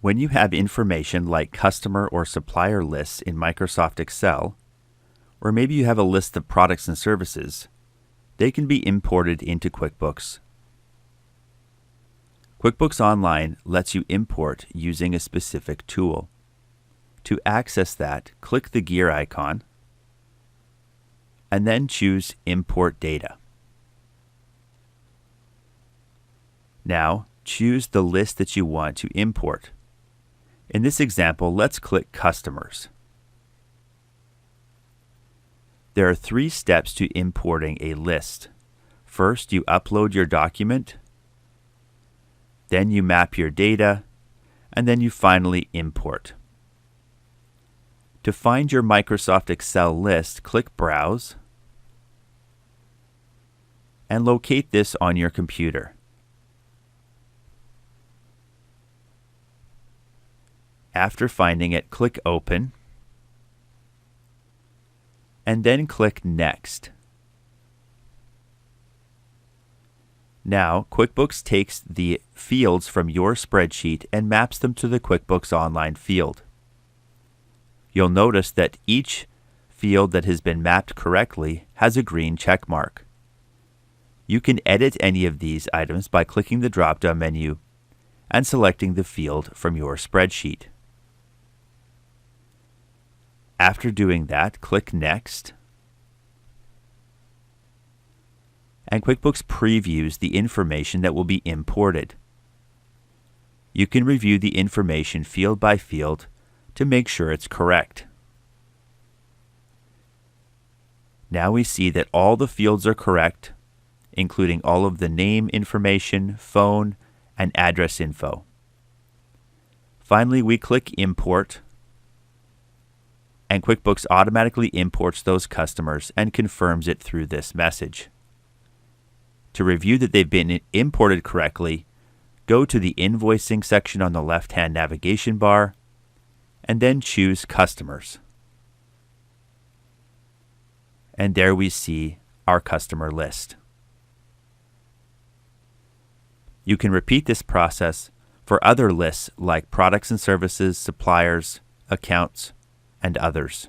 When you have information like customer or supplier lists in Microsoft Excel, or maybe you have a list of products and services, they can be imported into QuickBooks. QuickBooks Online lets you import using a specific tool. To access that, click the gear icon and then choose Import Data. Now, choose the list that you want to import. In this example, let's click Customers. There are 3 steps to importing a list. First, you upload your document, then you map your data, and then you finally import. To find your Microsoft Excel list, click Browse and locate this on your computer. After finding it, click Open and then click Next. Now, QuickBooks takes the fields from your spreadsheet and maps them to the QuickBooks Online field. You'll notice that each field that has been mapped correctly has a green check mark. You can edit any of these items by clicking the drop-down menu and selecting the field from your spreadsheet. After doing that, click Next, and QuickBooks previews the information that will be imported. You can review the information field by field to make sure it's correct. Now we see that all the fields are correct, including all of the name information, phone, and address info. Finally, we click Import, and QuickBooks automatically imports those customers and confirms it through this message. To review that they've been imported correctly, go to the Invoicing section on the left-hand navigation bar, and then choose Customers. And there we see our customer list. You can repeat this process for other lists like products and services, suppliers, accounts, and others.